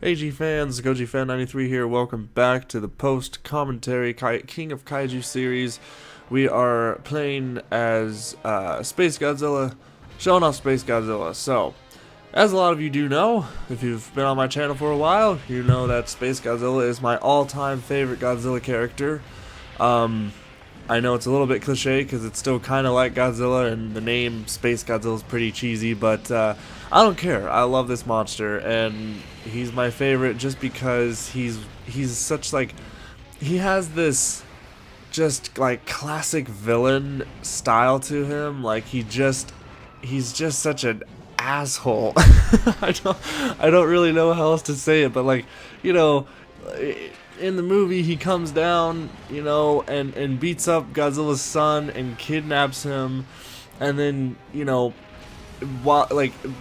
AG fans, Goji Fan 93 here. Welcome back to the post commentary King of Kaiju series. We are playing as Spacegodzilla, showing off Spacegodzilla. So, as a lot of you do know, if you've been on my channel for a while, you know that Spacegodzilla is my all-time favorite Godzilla character. I know it's a little bit cliche because it's still kind of like Godzilla, and the name Spacegodzilla is pretty cheesy, but I don't care. I love this monster, and he's my favorite just because he's such he has this just like classic villain style to him. Like he's just such an asshole. I don't really know how else to say it, but like, you know, in the movie he comes down, you know, and beats up Godzilla's son and kidnaps him, and then, you know,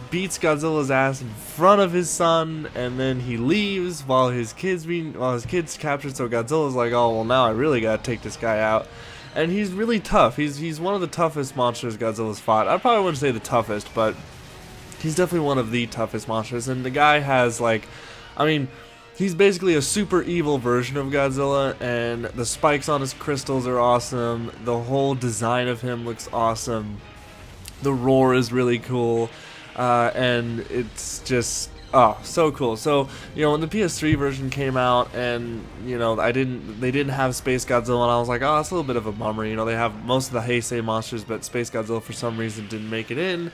beats Godzilla's ass in front of his son, and then he leaves while his kid's captured. So Godzilla's like, oh well, now I really gotta take this guy out. And he's really tough. He's one of the toughest monsters Godzilla's fought. I probably wouldn't say the toughest, but he's definitely one of the toughest monsters. And the guy has, like, I mean, he's basically a super evil version of Godzilla, and the spikes on his crystals are awesome. The whole design of him looks awesome. The roar is really cool, and it's just, oh, so cool. So, you know, when the PS3 version came out, and, you know, they didn't have Spacegodzilla, and I was like, oh, that's a little bit of a bummer. You know, they have most of the Heisei monsters, but Spacegodzilla for some reason didn't make it in.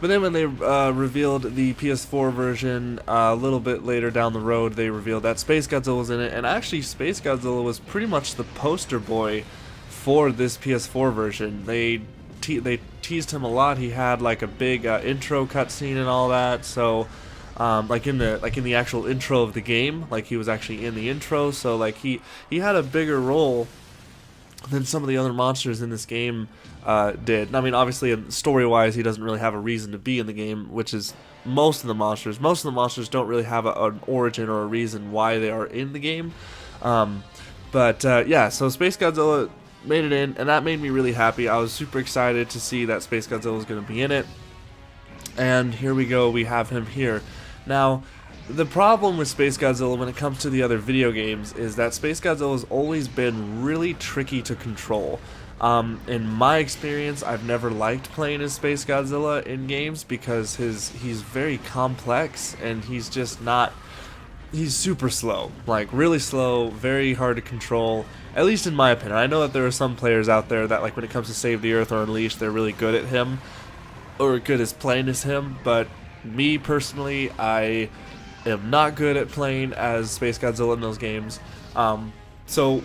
But then when they revealed the PS4 version, a little bit later down the road, they revealed that Spacegodzilla was in it, and actually Spacegodzilla was pretty much the poster boy for this PS4 version. They teased him a lot. He had like a big intro cutscene and all that. So, like in the actual intro of the game, like he was actually in the intro. So like he had a bigger role than some of the other monsters in this game did. I mean, obviously, story-wise, he doesn't really have a reason to be in the game, which is most of the monsters. Most of the monsters don't really have an origin or a reason why they are in the game. Yeah, so Spacegodzilla made it in, and that made me really happy. I was super excited to see that Spacegodzilla was going to be in it. And here we go, we have him here. Now, the problem with Spacegodzilla when it comes to the other video games is that Spacegodzilla has always been really tricky to control. In my experience, I've never liked playing as Spacegodzilla in games because he's very complex, and he's super slow, like really slow, very hard to control, at least in my opinion. I know that there are some players out there that, like, when it comes to Save the Earth or Unleashed, they're really good at him, or good as playing as him, but me personally, I am not good at playing as Spacegodzilla in those games. So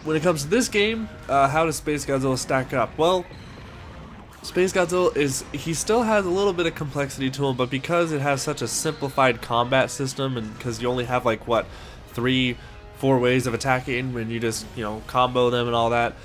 when it comes to this game, how does Spacegodzilla stack up? Well, Spacegodzilla he still has a little bit of complexity to him, but because it has such a simplified combat system, and because you only have like, what, 3-4 ways of attacking when you just, you know, combo them and all that,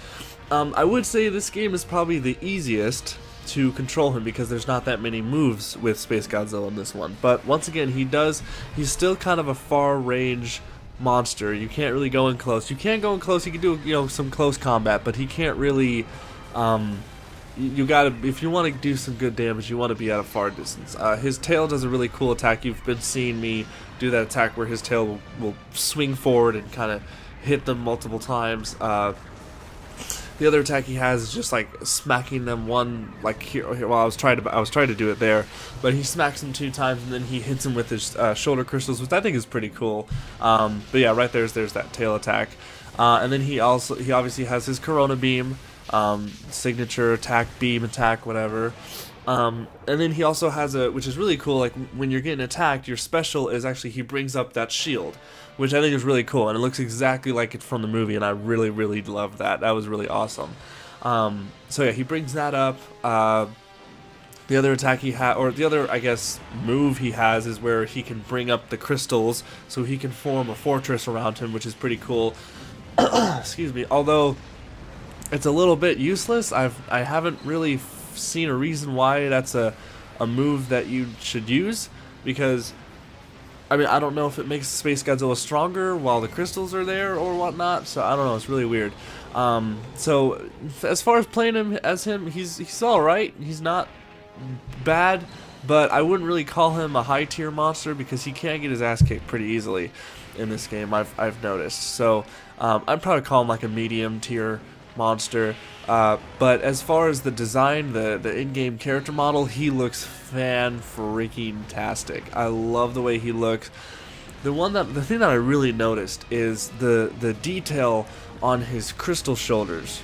I would say this game is probably the easiest to control him because there's not that many moves with Spacegodzilla in this one. But once again, he's still kind of a far range monster. You can't really go in close. You can go in close, you can do, you know, some close combat, but he can't really, you gotta, if you want to do some good damage, you want to be at a far distance. His tail does a really cool attack. You've been seeing me do that attack where his tail will swing forward and kind of hit them multiple times. The other attack he has is just like smacking them one, like here. Well, I was trying to do it there, but he smacks them 2 times, and then he hits him with his shoulder crystals, which I think is pretty cool. But yeah, right there's that tail attack, and then he obviously has his Corona Beam, signature attack, beam attack, whatever. And then he also has which is really cool, like when you're getting attacked, your special is actually he brings up that shield, which I think is really cool, and it looks exactly like it from the movie, and I really, really love that. That was really awesome. So yeah, he brings that up. The other attack he has, or the other, I guess, move he has is where he can bring up the crystals, so he can form a fortress around him, which is pretty cool. Excuse me. Although it's a little bit useless. I haven't really seen a reason why that's a move that you should use, because I mean, I don't know if it makes Spacegodzilla stronger while the crystals are there or whatnot, so I don't know, it's really weird. So as far as playing him, he's alright. He's not bad. but I wouldn't really call him a high tier monster because he can get his ass kicked pretty easily in this game. I've noticed. So I'd probably call him like a medium tier monster. But as far as the design, the in-game character model, he looks fan-freaking-tastic. I love the way he looks. The thing that I really noticed is the detail on his crystal shoulders.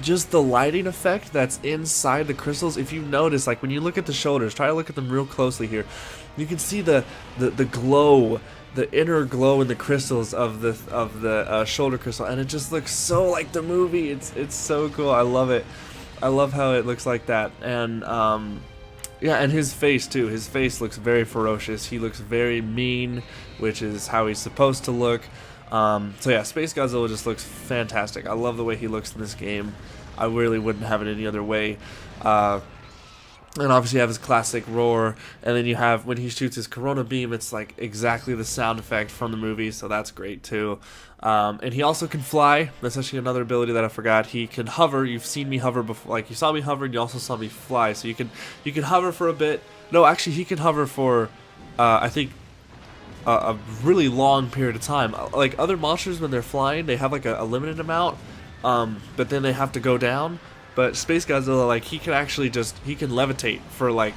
Just the lighting effect that's inside the crystals. If you notice, like when you look at the shoulders, try to look at them real closely here. You can see the glow, the inner glow in the crystals of the shoulder crystal, and it just looks so like the movie. It's so cool. I love it. I love how it looks like that. And yeah, and his face too. His face looks very ferocious. He looks very mean, which is how he's supposed to look. So yeah, Spacegodzilla just looks fantastic. I love the way he looks in this game. I really wouldn't have it any other way. And obviously you have his classic roar, and then you have, when he shoots his Corona beam, it's like exactly the sound effect from the movie, so that's great too. And he also can fly. That's actually another ability that I forgot. He can hover. You've seen me hover before, like you saw me hover, and you also saw me fly. So you can hover for a bit. No, actually he can hover for, I think, a really long period of time. Like other monsters, when they're flying, they have like a limited amount, but then they have to go down. But Spacegodzilla, like, he can actually he can levitate for like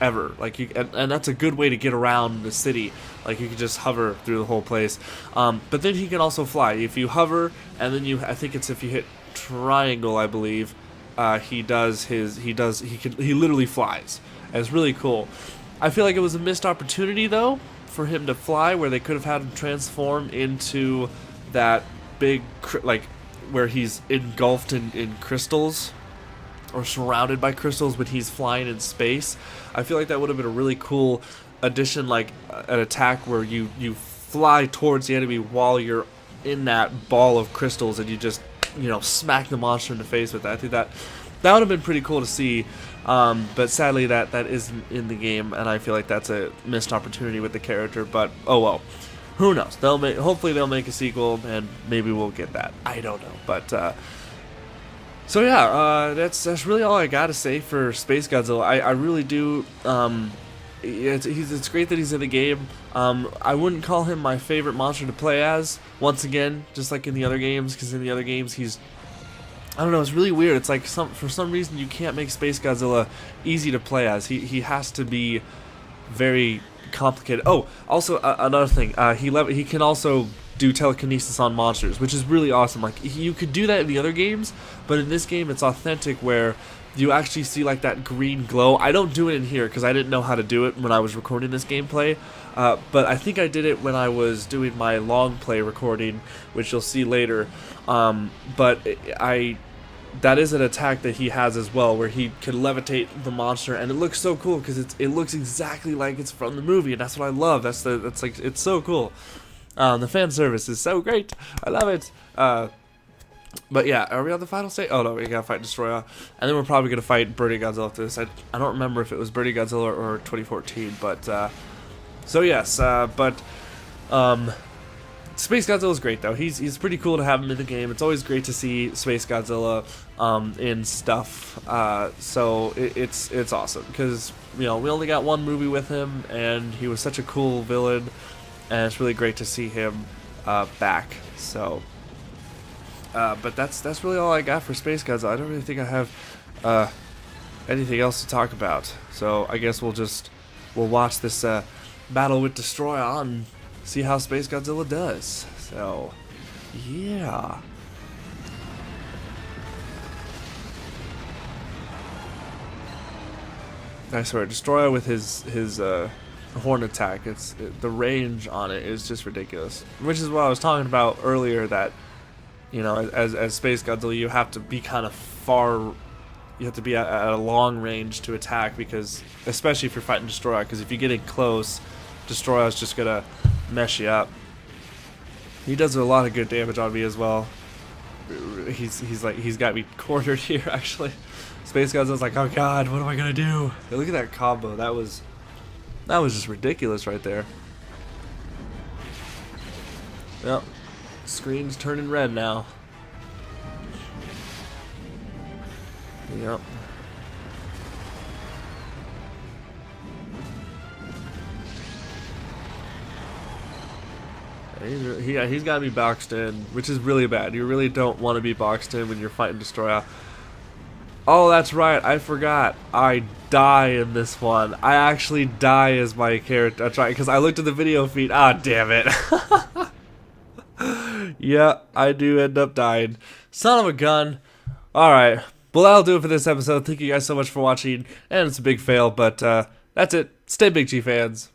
ever. Like, and that's a good way to get around the city. Like, you can just hover through the whole place. But then he can also fly. If you hover, and then I think it's if you hit triangle, I believe, he literally flies. And it's really cool. I feel like it was a missed opportunity though for him to fly, where they could have had him transform into that big, like, where he's engulfed in crystals or surrounded by crystals when he's flying in space. I feel like that would have been a really cool addition, like an attack where you fly towards the enemy while you're in that ball of crystals, and you just, you know, smack the monster in the face with that. I think that would have been pretty cool to see. But sadly that isn't in the game, and I feel like that's a missed opportunity with the character. But oh well, who knows? Hopefully they'll make a sequel, and maybe we'll get that. I don't know, but so yeah, that's really all I gotta say for Spacegodzilla. I really do. It's great that he's in the game. I wouldn't call him my favorite monster to play as. Once again, just like in the other games, because in the other games he's, I don't know, it's really weird. It's like for some reason you can't make Spacegodzilla easy to play as. He has to be very complicated. Oh, also another thing, he can also do telekinesis on monsters, which is really awesome. Like, you could do that in the other games, but in this game it's authentic, where you actually see like that green glow. I don't do it in here because I didn't know how to do it when I was recording this gameplay, but I think I did it when I was doing my long play recording, which you'll see later. But that is an attack that he has as well, where he can levitate the monster, and it looks so cool because it looks exactly like it's from the movie, and that's what I love. That's like, it's so cool. The fan service is so great. I love it. But yeah, are we on the final stage? Oh no, we gotta fight Destroyer, and then we're probably gonna fight Birdie Godzilla after this. I don't remember if it was Birdie Godzilla or 2014, but so yes, but Spacegodzilla is great though. He's pretty cool to have him in the game. It's always great to see Spacegodzilla in stuff. So it's awesome because, you know, we only got one movie with him, and he was such a cool villain, and it's really great to see him back. So, but that's really all I got for Spacegodzilla. I don't really think I have anything else to talk about. So I guess we'll watch this battle with Destroyer and see how Spacegodzilla does. So, yeah. I swear, Destroyer with his horn attack, the range on it is just ridiculous. Which is what I was talking about earlier, that, you know, as Spacegodzilla, you have to be kind of far. You have to be at a long range to attack, because, especially if you're fighting Destroyer, because if you get in close, Destroyer's just gonna mess you up. He does a lot of good damage on me as well. He's got me cornered here, actually. Spacegodzilla's like, oh god, what am I gonna do? Hey, look at that combo. That was just ridiculous right there. Yep. Screen's turning red now. Yep. He's got me boxed in, which is really bad. You really don't want to be boxed in when you're fighting Destroyer. Oh, that's right. I forgot. I die in this one. I actually die as my character. That's right, because I looked at the video feed. Ah, damn it. Yeah, I do end up dying. Son of a gun. Alright. Well, that'll do it for this episode. Thank you guys so much for watching. And it's a big fail, but that's it. Stay Big G fans.